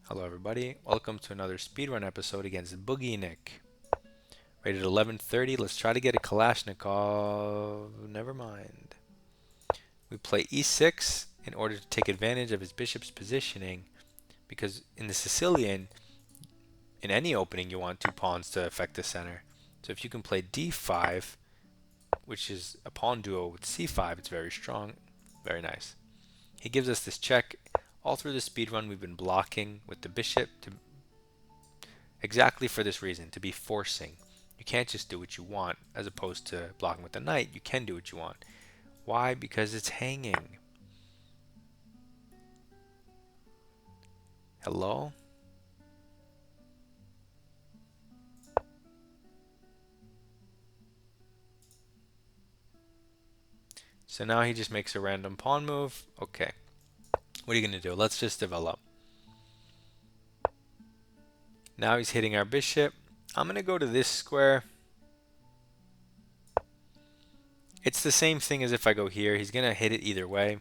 Hello everybody, welcome to another speedrun episode against Boogie Nick. Rated 1130, let's try to get a Kalashnikov, never mind. We play e6 in order to take advantage of his bishop's positioning, because in the Sicilian, in any opening you want two pawns to affect the center. So if you can play d5, which is a pawn duo with c5, it's very strong, very nice. He gives us this check. All through the speedrun we've been blocking with the bishop to exactly for this reason, to be forcing. You can't just do what you want, as opposed to blocking with the knight. You can do what you want. Why? Because it's hanging. Hello? So now he just makes a random pawn move. Okay. What are you going to do? Let's just develop. Now he's hitting our bishop. I'm going to go to this square. It's the same thing as if I go here. He's going to hit it either way.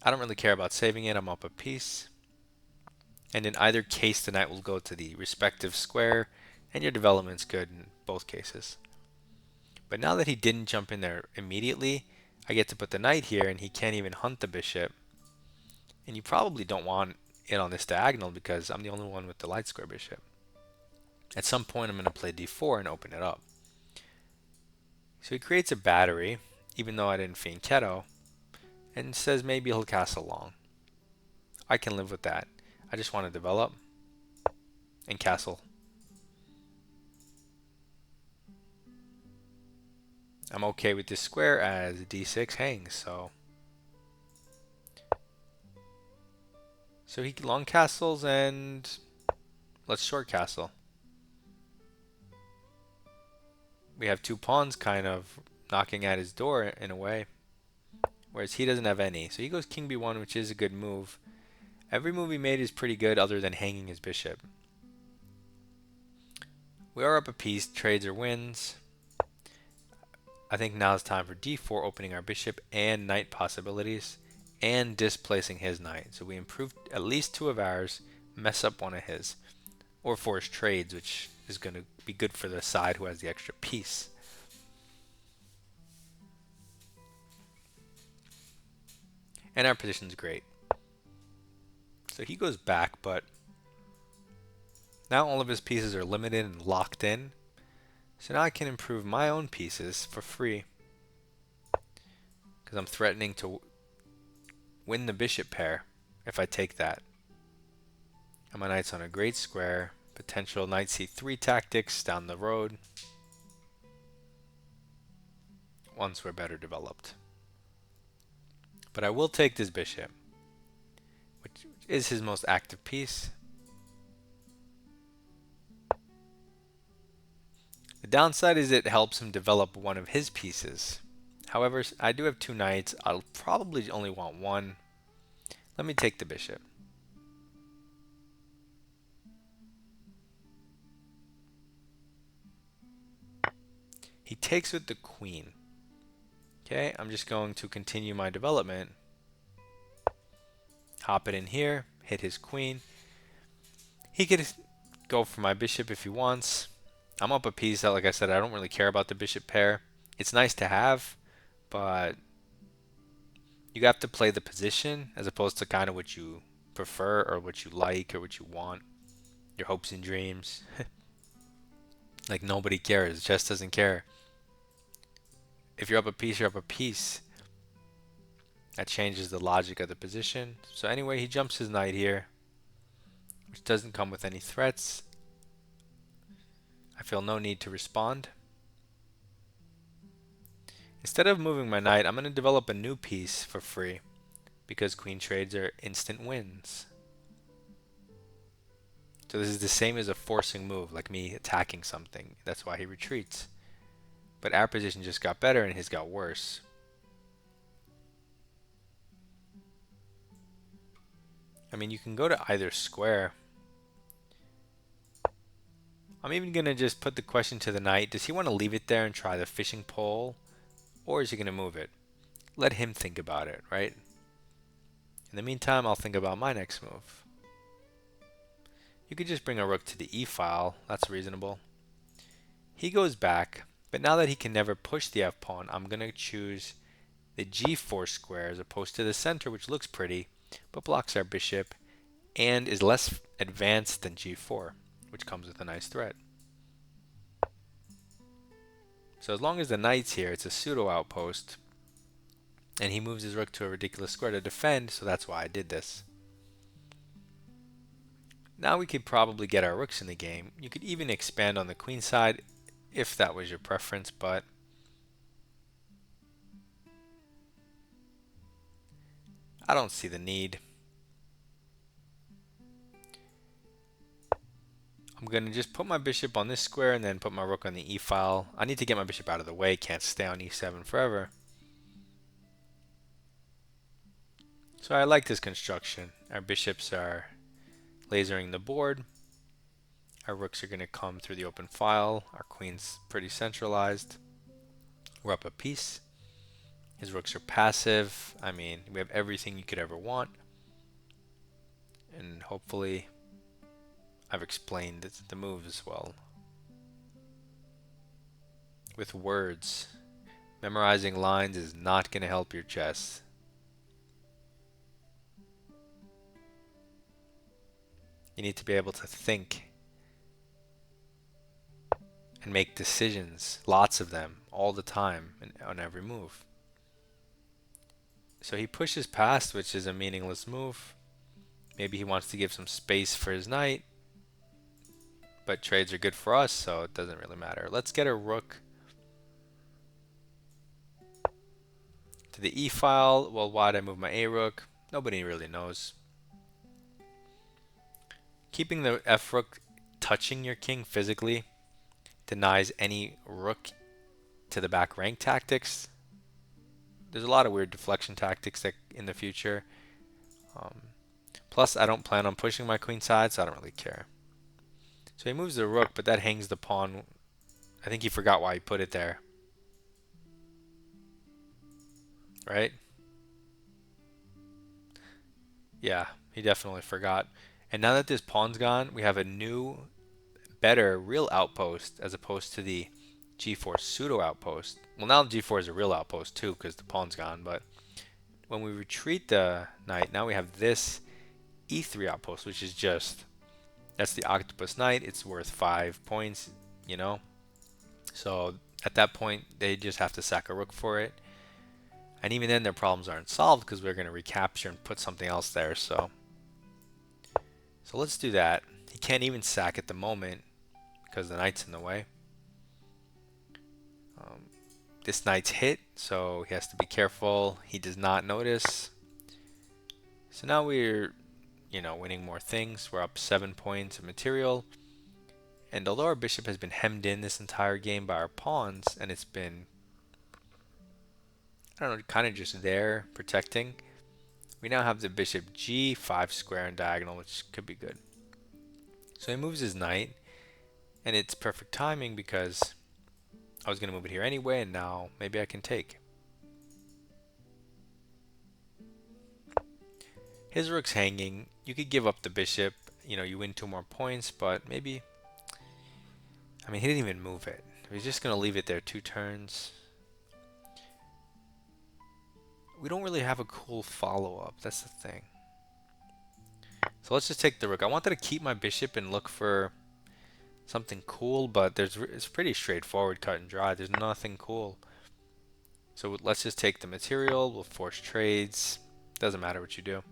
I don't really care about saving it. I'm up a piece. And in either case, the knight will go to the respective square, and your development's good in both cases. But now that he didn't jump in there immediately, I get to put the knight here, and he can't even hunt the bishop. And you probably don't want it on this diagonal because I'm the only one with the light square bishop. At some point, I'm going to play d4 and open it up. So he creates a battery, even though I didn't fianchetto, and says maybe he'll castle long. I can live with that. I just want to develop and castle. I'm okay with this square as d6 hangs, so he long castles and let's short castle. We have two pawns kind of knocking at his door in a way, whereas he doesn't have any. So he goes king b1, which is a good move. Every move he made is pretty good other than hanging his bishop. We are up a piece, trades or wins. I think now it's time for d4, opening our bishop and knight possibilities, and displacing his knight. So we improved at least two of ours, mess up one of his, or force trades, which is going to be good for the side who has the extra piece. And our position's great. So he goes back, but now all of his pieces are limited and locked in. So now I can improve my own pieces for free, because I'm threatening to win the bishop pair if I take that. And my knight's on a great square. Potential knight c3 tactics down the road once we're better developed. But I will take this bishop, which is his most active piece. The downside is it helps him develop one of his pieces. However, I do have two knights. I'll probably only want one. Let me take the bishop. He takes with the queen. Okay, I'm just going to continue my development. Hop it in here, hit his queen. He could go for my bishop if he wants. I'm up a piece. Like I said, I don't really care about the bishop pair. It's nice to have, but you have to play the position as opposed to kind of what you prefer or what you like or what you want. Your hopes and dreams. Like nobody cares. Chess doesn't care. If you're up a piece, you're up a piece. That changes the logic of the position. So anyway, he jumps his knight here, which doesn't come with any threats. I feel no need to respond. Instead of moving my knight, I'm going to develop a new piece for free, because queen trades are instant wins. So this is the same as a forcing move, like me attacking something. That's why he retreats. But our position just got better and his got worse. I mean, you can go to either square. I'm even going to just put the question to the knight. Does he want to leave it there and try the fishing pole? Or is he going to move it? Let him think about it, right? In the meantime, I'll think about my next move. You could just bring a rook to the e file. That's reasonable. He goes back, but now that he can never push the f pawn, I'm going to choose the g4 square as opposed to the center, which looks pretty, but blocks our bishop and is less advanced than g4, which comes with a nice threat. So as long as the knight's here, it's a pseudo outpost, and he moves his rook to a ridiculous square to defend, so that's why I did this. Now we could probably get our rooks in the game. You could even expand on the queen side if that was your preference, but I don't see the need. I'm going to just put my bishop on this square and then put my rook on the e file. I need to get my bishop out of the way, can't stay on e7 forever. So I like this construction. Our bishops are lasering the board. Our rooks are going to come through the open file. Our queen's pretty centralized. We're up a piece. His rooks are passive. I mean, we have everything you could ever want. And hopefully I've explained the moves well. With words, memorizing lines is not going to help your chess. You need to be able to think and make decisions, lots of them, all the time, and on every move. So he pushes past, which is a meaningless move. Maybe he wants to give some space for his knight, but trades are good for us, so it doesn't really matter. Let's get a rook to the e file. Well, why'd I move my a rook? Nobody really knows. Keeping the f rook touching your king physically denies any rook to the back rank tactics. There's a lot of weird deflection tactics that in the future. Plus, I don't plan on pushing my queen side, so I don't really care. So he moves the rook, but that hangs the pawn. I think he forgot why he put it there. Right? Yeah, he definitely forgot. And now that this pawn's gone, we have a new, better, real outpost as opposed to the g4 pseudo outpost. Well, now g4 is a real outpost too because the pawn's gone, but when we retreat the knight, now we have this e3 outpost, which is just, that's the octopus knight. It's worth 5 points, you know. So at that point, they just have to sack a rook for it. And even then, their problems aren't solved because we're going to recapture and put something else there. So let's do that. He can't even sack at the moment because the knight's in the way. This knight's hit, so he has to be careful. He does not notice. So now we're, winning more things. We're up 7 points of material. And although our bishop has been hemmed in this entire game by our pawns, and it's been, I don't know, kind of just there protecting, we now have the bishop g5 square and diagonal, which could be good. So he moves his knight, and it's perfect timing because I was going to move it here anyway, and now maybe I can take. His rook's hanging. You could give up the bishop. You win 2 more points, but maybe... I mean, he didn't even move it. He's just going to leave it there 2 turns. We don't really have a cool follow-up. That's the thing. So let's just take the rook. I wanted to keep my bishop and look for something cool, but it's pretty straightforward, cut and dry. There's nothing cool. So let's just take the material. We'll force trades. Doesn't matter what you do.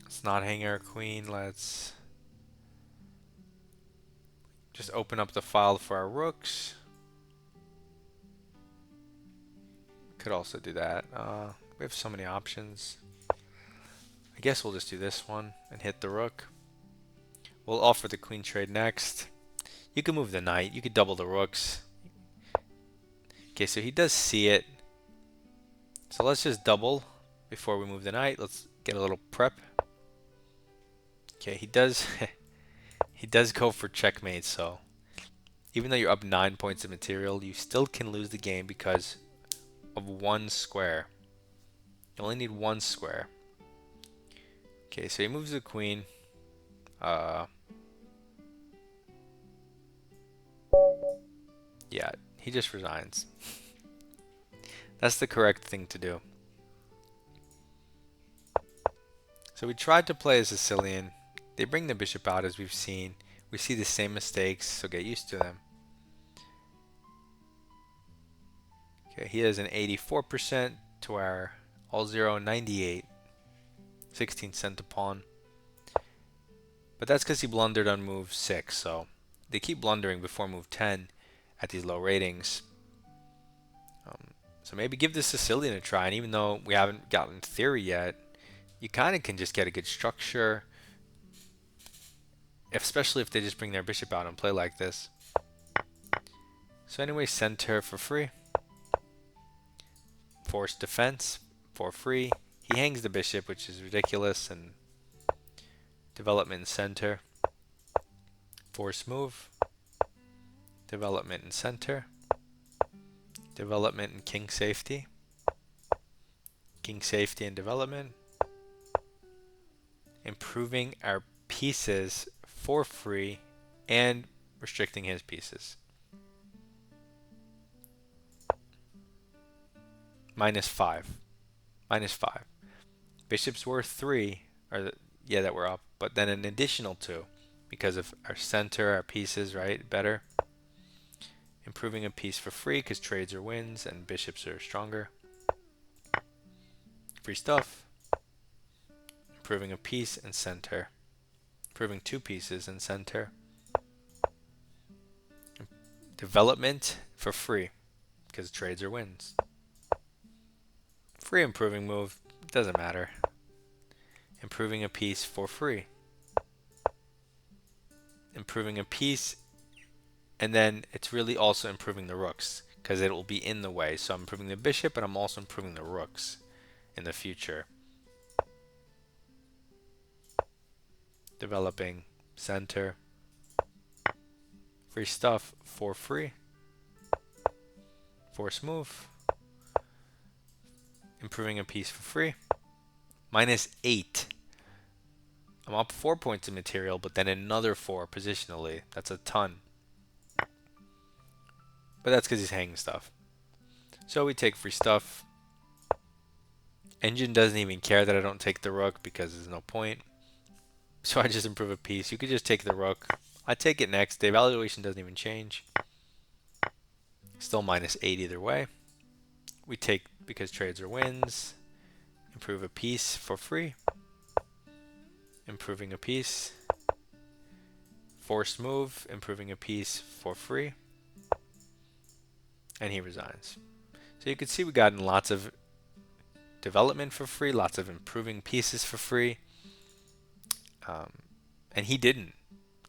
Let's not hang our queen. Let's just open up the file for our rooks. Could also do that. We have so many options. I guess we'll just do this one and hit the rook. We'll offer the queen trade next. You can move the knight. You could double the rooks. Okay, so he does see it. So let's just double before we move the knight. Let's get a little prep. Okay, he does he does go for checkmate, so even though you're up 9 points of material, you still can lose the game because of 1 square. You only need 1 square. Okay, so he moves the queen. Uh, yeah, he just resigns. That's the correct thing to do. So we tried to play a Sicilian. They bring the bishop out as we've seen. We see the same mistakes, so get used to them. Okay, he has an 84% to our all 0 98. 16 cent a pawn. But that's because he blundered on move 6, so they keep blundering before move 10 at these low ratings. So maybe give the Sicilian a try, and even though we haven't gotten theory yet, you kind of can just get a good structure, especially if they just bring their bishop out and play like this. So anyway, center for free. Forced defense for free. He hangs the bishop, which is ridiculous, and development in center. Force move. Development in center. Development in king safety. King safety and development. Improving our pieces for free and restricting his pieces. -5. -5. Bishop's worth 3, or yeah, that we're up, but then an additional 2 because of our center, our pieces, right? Better. Improving a piece for free because trades are wins and bishops are stronger. Free stuff. Improving a piece and center. Improving 2 pieces and center. Development for free because trades are wins. Free improving move, doesn't matter. Improving a piece for free. Improving a piece, and then it's really also improving the rooks because it will be in the way. So I'm improving the bishop, and I'm also improving the rooks in the future. Developing center. Free stuff for free. Force move. Improving a piece for free. -8. I'm up 4 points in material, but then another 4 positionally. That's a ton. But that's because he's hanging stuff. So we take free stuff. Engine doesn't even care that I don't take the rook because there's no point. So I just improve a piece. You could just take the rook. I take it next. The evaluation doesn't even change. Still -8 either way. We take because trades are wins. Improve a piece for free. Improving a piece. Forced move. Improving a piece for free. And he resigns. So you can see we gotten lots of development for free, lots of improving pieces for free. And he didn't.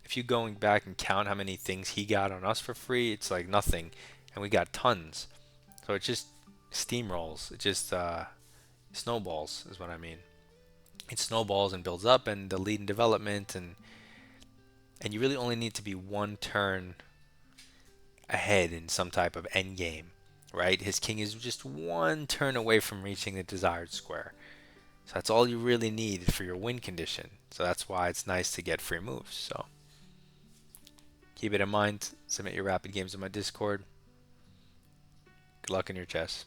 If you going back and count how many things he got on us for free, it's like nothing. And we got tons. So it just steamrolls. It just snowballs is what I mean. It snowballs and builds up, and the lead in development, and you really only need to be one turn ahead in some type of end game, right? His king is just one turn away from reaching the desired square. So that's all you really need for your win condition. So that's why it's nice to get free moves. So keep it in mind. Submit your rapid games in my Discord. Good luck in your chess.